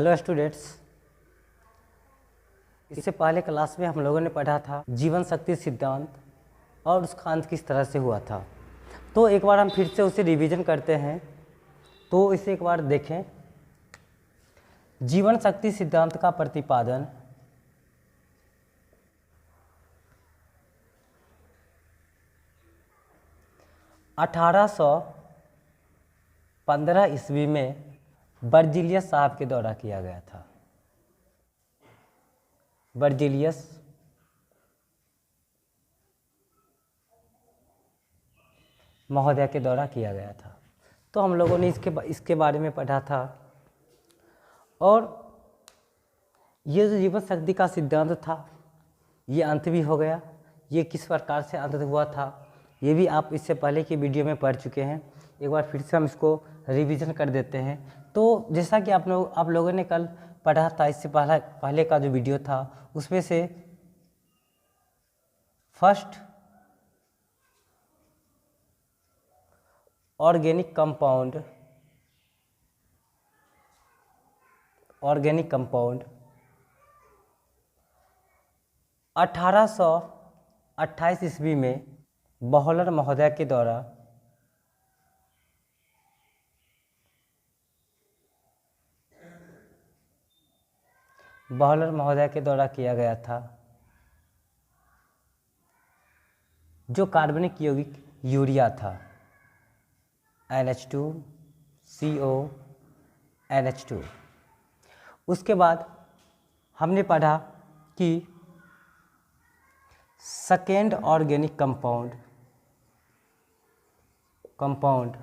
Hello students, इससे पहले class में हम लोगों ने पढ़ा था जीवन शक्ति सिद्धांत और उसका अंत किस तरह से हुआ था। तो एक बार हम फिर से उसे रिवीजन करते हैं। तो इसे एक बार देखें। जीवन शक्ति सिद्धांत का प्रतिपादन 1815 ईस्वी में बर्जिलियस साहब के द्वारा किया गया था। बर्जिलियस महोदय के द्वारा किया गया था। तो हम लोगों ने इसके बारे में पढ़ा था। और ये जो जीवन शक्ति का सिद्धांत था ये अंत भी हो गया। ये किस प्रकार से अंत हुआ था ये भी आप इससे पहले की वीडियो में पढ़ चुके हैं। एक बार फिर से हम इसको रिवीजन कर देते हैं। तो जैसा कि आप लोगों ने कल पढ़ा था, इससे पहले का जो वीडियो था उसमें से फर्स्ट ऑर्गेनिक कंपाउंड 1828 ईस्वी में बहलर महोदय के द्वारा किया गया था। जो कार्बनिक यौगिक यूरिया था NH2CO NH2। उसके बाद हमने पढ़ा कि सेकेंड ऑर्गेनिक कंपाउंड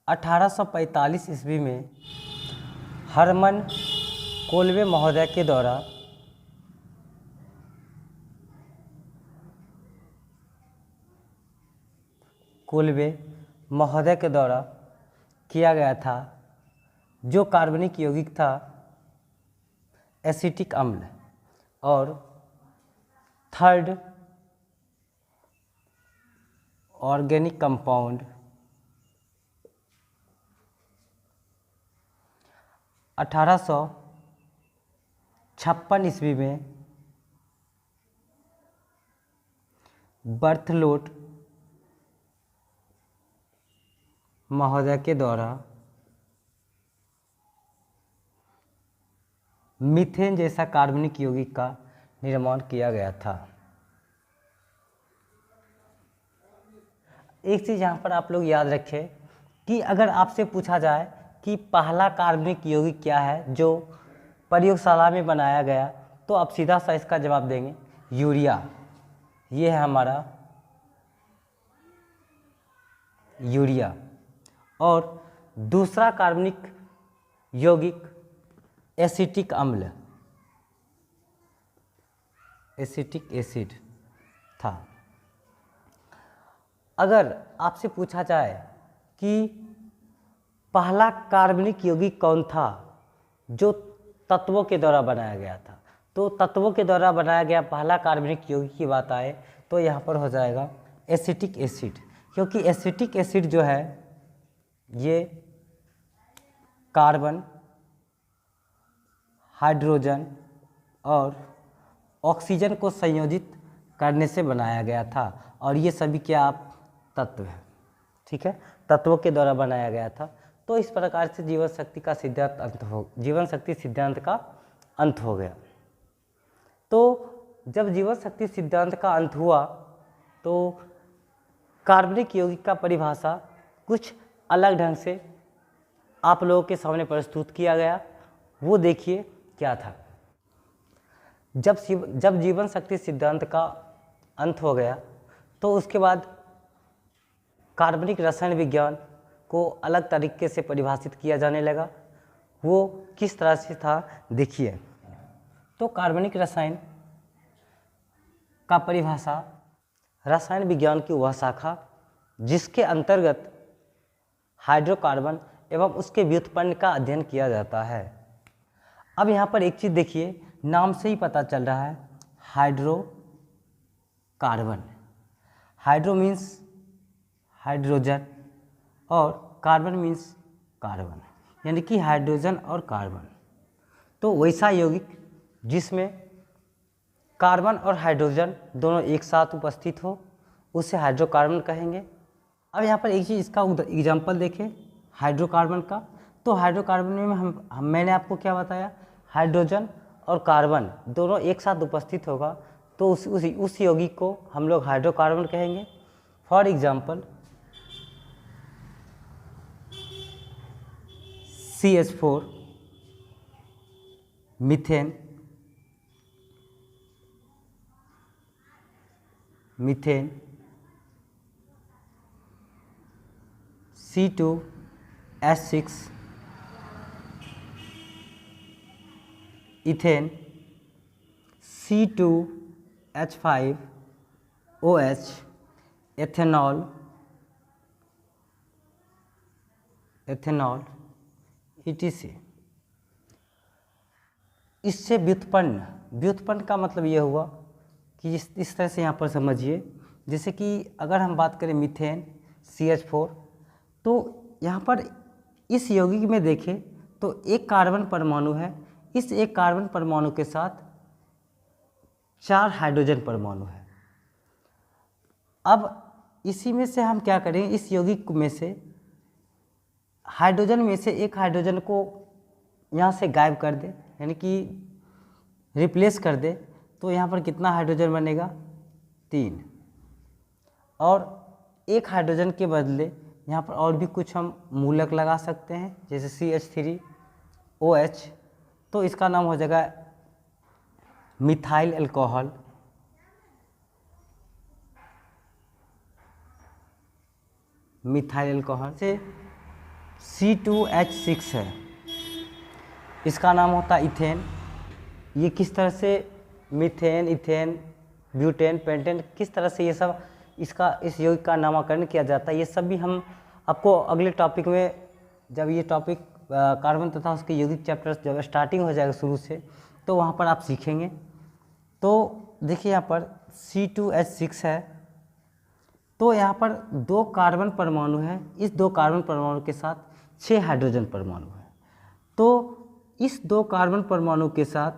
1845 ईस्वी में हरमन कोल्वे महोदय के द्वारा किया गया था। जो कार्बनिक यौगिक था एसिटिक अम्ल। और थर्ड ऑर्गेनिक कंपाउंड 1856 ईस्वी में बर्थलोट महोदय के द्वारा मीथेन जैसा कार्बनिक यौगिक का निर्माण किया गया था। एक चीज़ यहाँ पर आप लोग याद रखें कि अगर आपसे पूछा जाए कि पहला कार्बनिक यौगिक क्या है जो प्रयोगशाला में बनाया गया, तो आप सीधा सा इसका जवाब देंगे यूरिया। ये है हमारा यूरिया। और दूसरा कार्बनिक यौगिक एसिटिक अम्ल, एसिटिक एसिड था। अगर आपसे पूछा जाए कि पहला कार्बनिक यौगिक कौन था जो तत्वों के द्वारा बनाया गया था, तो तत्वों के द्वारा बनाया गया पहला कार्बनिक यौगिक की बात आए तो यहाँ पर हो जाएगा एसिटिक एसिड। क्योंकि एसिटिक एसिड जो है ये कार्बन, हाइड्रोजन और ऑक्सीजन को संयोजित करने से बनाया गया था। और ये सभी क्या आप तत्व हैं, ठीक है, तत्वों के द्वारा बनाया गया था। तो इस प्रकार से जीवन शक्ति सिद्धांत का अंत हो गया। तो जब जीवन शक्ति सिद्धांत का अंत हुआ तो कार्बनिक यौगिक का परिभाषा कुछ अलग ढंग से आप लोगों के सामने प्रस्तुत किया गया। वो देखिए क्या था। जब जीवन शक्ति सिद्धांत का अंत हो गया तो उसके बाद कार्बनिक रसायन विज्ञान को अलग तरीके से परिभाषित किया जाने लगा। वो किस तरह से था देखिए। तो कार्बनिक रसायन का परिभाषा रसायन विज्ञान की वह शाखा जिसके अंतर्गत हाइड्रोकार्बन एवं उसके व्युत्पन्न का अध्ययन किया जाता है। अब यहाँ पर एक चीज़ देखिए, नाम से ही पता चल रहा है हाइड्रोकार्बन। हाइड्रो मीन्स हाइड्रोजन और कार्बन मीन्स कार्बन, यानी कि हाइड्रोजन और कार्बन। तो वैसा यौगिक जिसमें कार्बन और हाइड्रोजन दोनों एक साथ उपस्थित हो उसे हाइड्रोकार्बन कहेंगे। अब यहाँ पर एक चीज़ इसका एग्जाम्पल देखें हाइड्रोकार्बन का। तो हाइड्रोकार्बन में मैंने आपको क्या बताया, हाइड्रोजन और कार्बन दोनों एक साथ उपस्थित होगा तो उस यौगिक को हम लोग हाइड्रोकार्बन कहेंगे। For example CH4, methane, C2H6, ethane, C2H5OH, ethanol, ETC। इससे व्युत्पन्न का मतलब ये हुआ कि इस तरह से यहाँ पर समझिए, जैसे कि अगर हम बात करें मीथेन CH4, तो यहाँ पर इस यौगिक में देखें तो एक कार्बन परमाणु है, इस एक कार्बन परमाणु के साथ 4 हाइड्रोजन परमाणु है। अब इसी में से हम क्या करें, इस यौगिक में से हाइड्रोजन में से एक हाइड्रोजन को यहाँ से गायब कर दे, यानी कि रिप्लेस कर दे, तो यहाँ पर कितना हाइड्रोजन बनेगा, 3। और एक हाइड्रोजन के बदले यहाँ पर और भी कुछ हम मूलक लगा सकते हैं, जैसे CH3OH, तो इसका नाम हो जाएगा मिथाइल अल्कोहल। से C2H6 है, इसका नाम होता है इथेन। ये किस तरह से मीथेन, इथेन, ब्यूटेन, पेंटेन, किस तरह से ये सब इस यौगिक का नामकरण किया जाता है, ये सब भी हम आपको अगले टॉपिक में, जब ये टॉपिक कार्बन तथा उसके यौगिक चैप्टर जब स्टार्टिंग हो जाएगा शुरू से, तो वहाँ पर आप सीखेंगे। तो देखिए यहाँ पर C2H6 है, तो यहाँ पर 2 कार्बन परमाणु है, इस 2 कार्बन परमाणु के साथ 6 हाइड्रोजन परमाणु है। तो इस 2 कार्बन परमाणु के साथ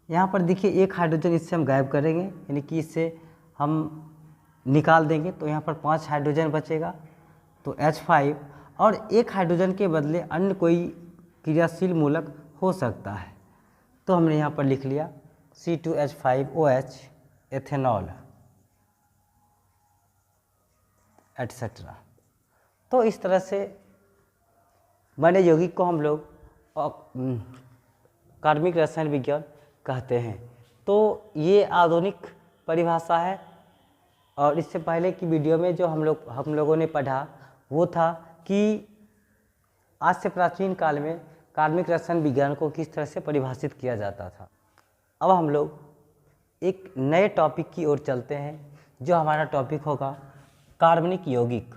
यहाँ पर देखिए एक हाइड्रोजन इससे हम गायब करेंगे, यानी कि इससे हम निकाल देंगे, तो यहाँ पर 5 हाइड्रोजन बचेगा, तो H5, और एक हाइड्रोजन के बदले अन्य कोई क्रियाशील मूलक हो सकता है, तो हमने यहाँ पर लिख लिया C2H5OH, एथेनॉल, एटसेट्रा। तो इस तरह से बने यौगिक को हम लोग कार्बनिक रसायन विज्ञान कहते हैं। तो ये आधुनिक परिभाषा है, और इससे पहले की वीडियो में जो हम लोगों ने पढ़ा वो था कि आज से प्राचीन काल में कार्बनिक रसायन विज्ञान को किस तरह से परिभाषित किया जाता था। अब हम लोग एक नए टॉपिक की ओर चलते हैं, जो हमारा टॉपिक होगा कार्बनिक यौगिक।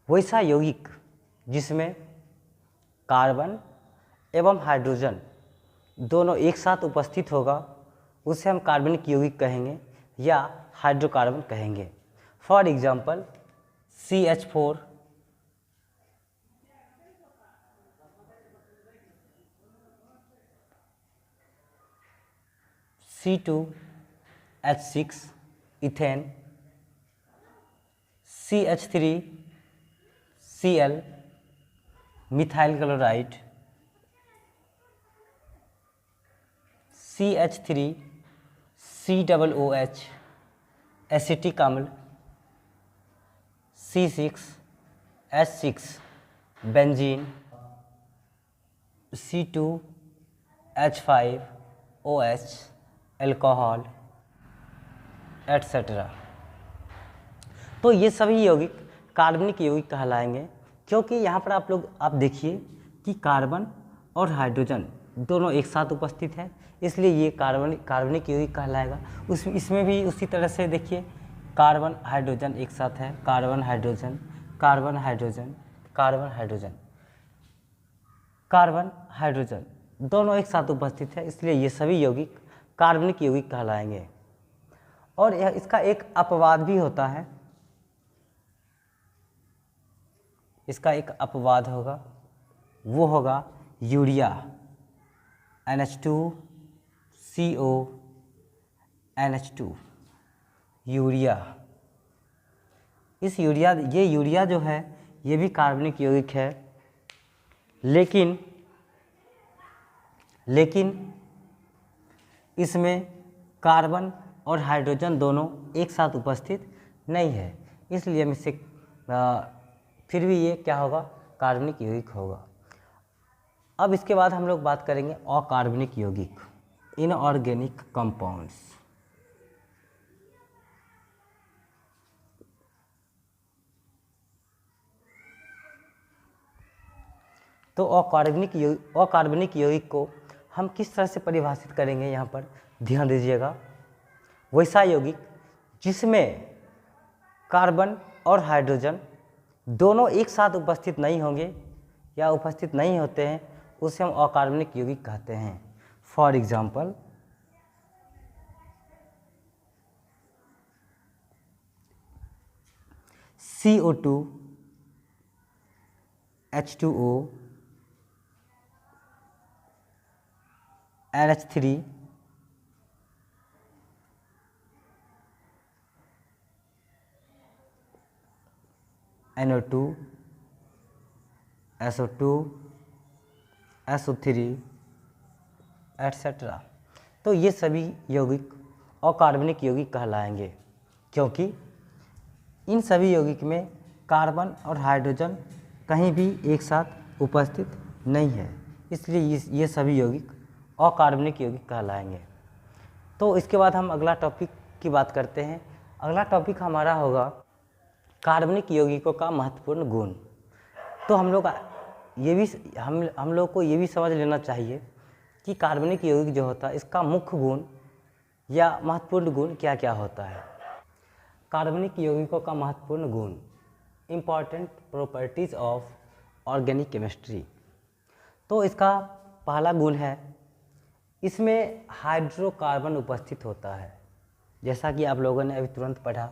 वैसा यौगिक जिसमें कार्बन एवं हाइड्रोजन दोनों एक साथ उपस्थित होगा उसे हम कार्बनिक यौगिक कहेंगे या हाइड्रोकार्बन कहेंगे। For example CH4, C2H6, ethane, CH3Cl, methyl chloride, CH3COOH, acetic अम्ल, C6H6, benzene, C2H5OH, alcohol, etcetera. तो ये सभी यौगिक कार्बनिक यौगिक कहलाएंगे, क्योंकि यहाँ पर आप देखिए कि कार्बन और हाइड्रोजन दोनों एक साथ उपस्थित है, इसलिए ये कार्बनिक यौगिक कहलाएगा। इसमें भी उसी तरह से देखिए कार्बन हाइड्रोजन एक साथ है, carbon hydrogen, carbon hydrogen, carbon hydrogen. Carbon hydrogen दोनों एक साथ उपस्थित है, इसलिए ये सभी यौगिक कार्बनिक यौगिक कहलाएंगे। और यह इसका एक अपवाद भी होता है, इसका एक अपवाद होगा, वो होगा यूरिया NH2CO NH2। यूरिया, ये यूरिया जो है ये भी कार्बनिक यौगिक है, लेकिन इसमें कार्बन और हाइड्रोजन दोनों एक साथ उपस्थित नहीं है, इसलिए हम इसे फिर भी ये क्या होगा, कार्बनिक यौगिक होगा। अब इसके बाद हम लोग बात करेंगे अकार्बनिक यौगिक, इनऑर्गेनिक कंपाउंड्स। तो अकार्बनिक यौगिक को हम किस तरह से परिभाषित करेंगे, यहाँ पर ध्यान दीजिएगा। वैसा यौगिक जिसमें कार्बन और हाइड्रोजन दोनों एक साथ उपस्थित नहीं होंगे या उपस्थित नहीं होते हैं, उसे हम अकार्बनिक यौगिक कहते हैं। For example CO2, H2O, NH3, NO2, SO2, SO3 etcetera. तो ये सभी यौगिक अकार्बनिक यौगिक कहलाएंगे, क्योंकि इन सभी यौगिक में कार्बन और हाइड्रोजन कहीं भी एक साथ उपस्थित नहीं है, इसलिए ये सभी यौगिक अकार्बनिक यौगिक कहलाएंगे। तो इसके बाद हम अगला टॉपिक की बात करते हैं। अगला टॉपिक हमारा होगा कार्बनिक यौगिकों का महत्वपूर्ण गुण। तो हम लोग को ये भी समझ लेना चाहिए कि कार्बनिक यौगिक जो होता है इसका मुख्य गुण या महत्वपूर्ण गुण क्या क्या होता है। कार्बनिक यौगिकों का महत्वपूर्ण गुण, important properties of organic chemistry. तो इसका पहला गुण है, इसमें हाइड्रोकार्बन उपस्थित होता है। जैसा कि आप लोगों ने अभी तुरंत पढ़ा,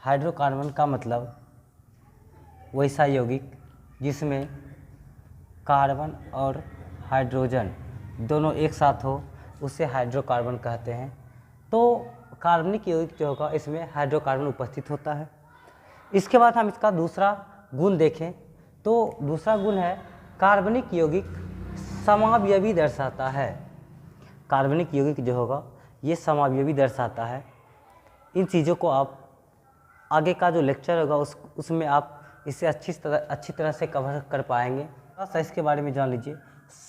हाइड्रोकार्बन का मतलब वैसा यौगिक जिसमें कार्बन और हाइड्रोजन दोनों एक साथ हो, उसे हाइड्रोकार्बन कहते हैं। तो कार्बनिक यौगिक जो होगा इसमें हाइड्रोकार्बन उपस्थित होता है। इसके बाद हम इसका दूसरा गुण देखें, तो दूसरा गुण है कार्बनिक यौगिक समावयवी दर्शाता है। कार्बनिक यौगिक जो होगा ये समावयवी दर्शाता है। इन चीज़ों को आप आगे का जो लेक्चर होगा उसमें आप इसे अच्छी तरह से कवर कर पाएंगे। थोड़ा सा इसके बारे में जान लीजिए,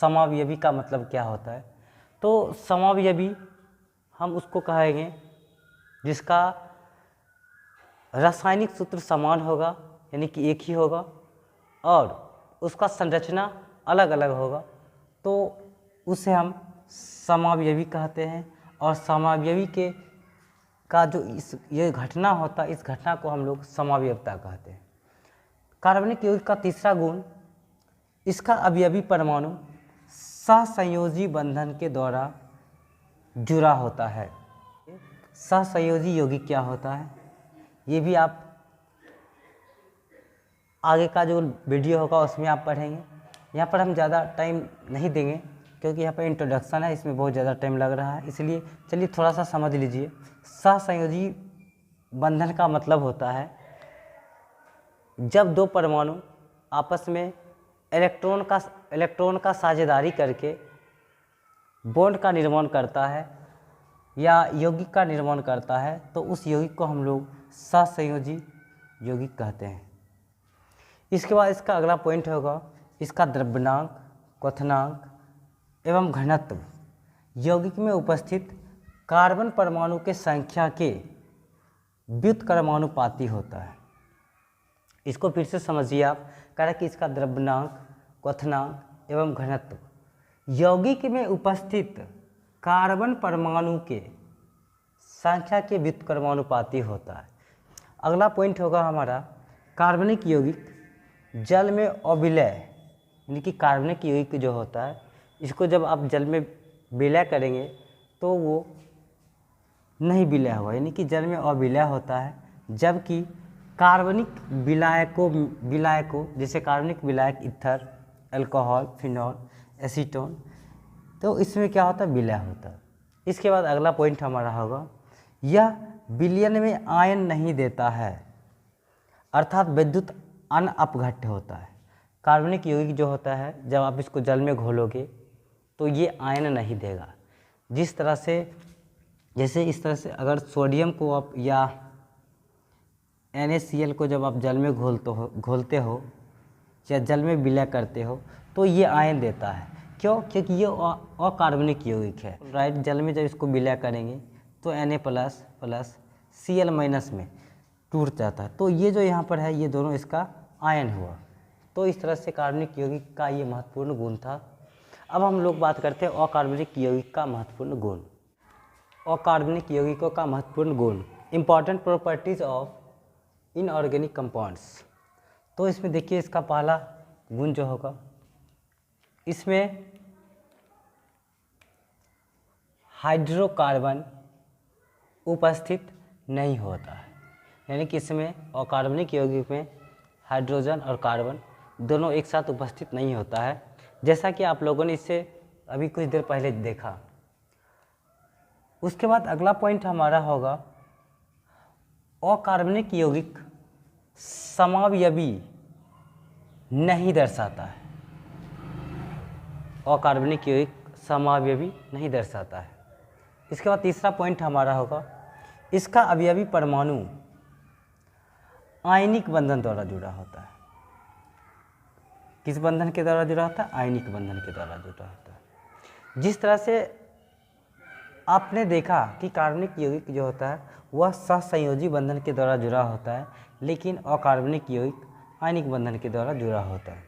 समावयवी का मतलब क्या होता है। तो समावयवी हम उसको कहेंगे जिसका रासायनिक सूत्र समान होगा, यानी कि एक ही होगा, और उसका संरचना अलग अलग होगा, तो उसे हम समावयवी कहते हैं। और समावयवी का जो ये घटना होता है, इस घटना को हम लोग समावयवता कहते हैं। कार्बनिक यौगिक का तीसरा गुण, इसका अवयवी परमाणु सहसंयोजी बंधन के द्वारा जुड़ा होता है। सहसंयोजी यौगिक क्या होता है ये भी आप आगे का जो वीडियो होगा उसमें आप पढ़ेंगे। यहाँ पर हम ज़्यादा टाइम नहीं देंगे क्योंकि यहाँ पर इंट्रोडक्शन है, इसमें बहुत ज़्यादा टाइम लग रहा है, इसलिए चलिए थोड़ा सा समझ लीजिए। सहसंयोजी बंधन का मतलब होता है जब दो परमाणु आपस में इलेक्ट्रॉन का साझेदारी करके बॉन्ड का निर्माण करता है या यौगिक का निर्माण करता है, तो उस यौगिक को हम लोग सहसंयोजी यौगिक कहते हैं। इसके बाद इसका अगला पॉइंट होगा इसका द्रव्यनांक, क्वथनांक एवं घनत्व यौगिक में उपस्थित कार्बन परमाणु के संख्या के व्युत्क्रमानुपाती होता है। इसको फिर से समझिए आप, कह रहे कि इसका द्रव्यनांक, क्वथनांक एवं घनत्व यौगिक में उपस्थित कार्बन परमाणु के संख्या के व्युत्क्रमानुपाती होता है। अगला पॉइंट होगा हमारा कार्बनिक यौगिक जल में अविलय, यानी कि कार्बनिक यौगिक जो होता है इसको जब आप जल में विलय करेंगे तो वो नहीं विलय हुआ, यानी कि जल में अविलय होता है। जबकि कार्बनिक विलायकों जैसे कार्बनिक विलायक ईथर, अल्कोहल, फिनॉल, एसीटोन, तो इसमें क्या होता है, विलय होता है। इसके बाद अगला पॉइंट हमारा होगा, यह विलयन में आयन नहीं देता है, अर्थात विद्युत अनअपघट्य होता है। कार्बनिक यौगिक जो होता है जब आप इसको जल में घोलोगे तो ये आयन नहीं देगा। जिस तरह से, जैसे इस तरह से अगर सोडियम को आप या NaCl को जब आप जल में घोलते हो या जल में विलय करते हो तो ये आयन देता है। क्यों? क्योंकि ये अकार्बनिक यौगिक है, राइट। जल में जब इसको विलय करेंगे तो Na++ Cl- में टूट जाता है, तो ये जो यहाँ पर है ये दोनों इसका आयन हुआ। तो इस तरह से कार्बनिक यौगिक का ये महत्वपूर्ण गुण था। अब हम लोग बात करते हैं अकार्बनिक यौगिक का महत्वपूर्ण गुण। अकार्बनिक यौगिकों का महत्वपूर्ण गुण, important properties of inorganic compounds. तो इसमें देखिए इसका पहला गुण जो होगा, इसमें हाइड्रोकार्बन उपस्थित नहीं होता है, यानी कि इसमें अकार्बनिक यौगिक में हाइड्रोजन और कार्बन दोनों एक साथ उपस्थित नहीं होता है, जैसा कि आप लोगों ने इससे अभी कुछ देर पहले देखा। उसके बाद अगला पॉइंट हमारा होगा, अकार्बनिक यौगिक समावयवी नहीं दर्शाता है। अकार्बनिक यौगिक समावयवी नहीं दर्शाता है। इसके बाद तीसरा पॉइंट हमारा होगा, इसका अवयवी परमाणु आयनिक बंधन द्वारा जुड़ा होता है। किस बंधन के द्वारा जुड़ा होता है? आयनिक बंधन के द्वारा जुड़ा होता है। जिस तरह से आपने देखा कि कार्बनिक यौगिक जो होता है वह सहसंयोजी बंधन के द्वारा जुड़ा होता है, लेकिन अकार्बनिक यौगिक आयनिक बंधन के द्वारा जुड़ा होता है।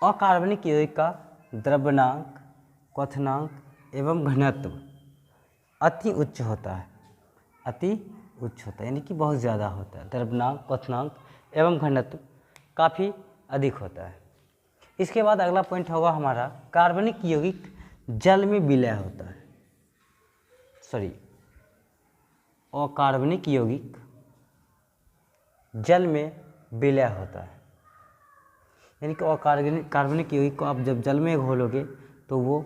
अकार्बनिक यौगिक का द्रव्यनांक, क्वथनांक एवं घनत्व अति उच्च होता है, अति उच्च होता है, यानी कि बहुत ज़्यादा होता है। द्रव्यनांक, क्वथनांक एवं घनत्व काफ़ी अधिक होता है। इसके बाद अगला पॉइंट होगा हमारा, कार्बनिक यौगिक जल में विलय होता है, अकार्बनिक यौगिक जल में विलय होता है, यानी कि कार्बनिक यौगिक को आप जब जल में घोलोगे तो वो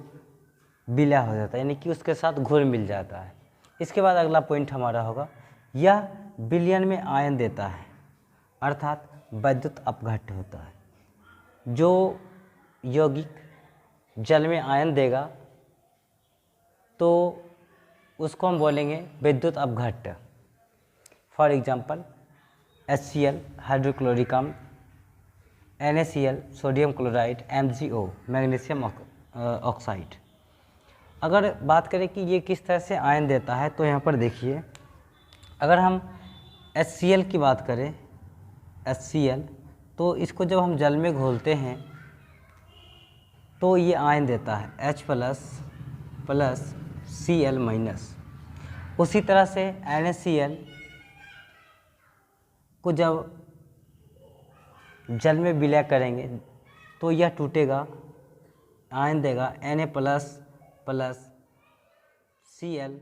विलय हो जाता है, यानी कि उसके साथ घुल मिल जाता है। इसके बाद अगला पॉइंट हमारा होगा, यह विलयन में आयन देता है, अर्थात विद्युत अपघट्य होता है। जो यौगिक जल में आयन देगा तो उसको हम बोलेंगे विद्युत अपघट्य। फॉर एग्जांपल HCl हाइड्रोक्लोरिक अम्ल, NaCl sodium chloride, MgO magnesium oxide. अगर बात करें कि ये किस तरह से आयन देता है तो यहाँ पर देखिए, अगर हम HCl की बात करें, HCl, तो इसको जब हम जल में घोलते हैं तो ये आयन देता है H++ Cl-। उसी तरह से NaCl को जब जल में विलय करेंगे तो यह टूटेगा, आयन देगा Na++ Cl-।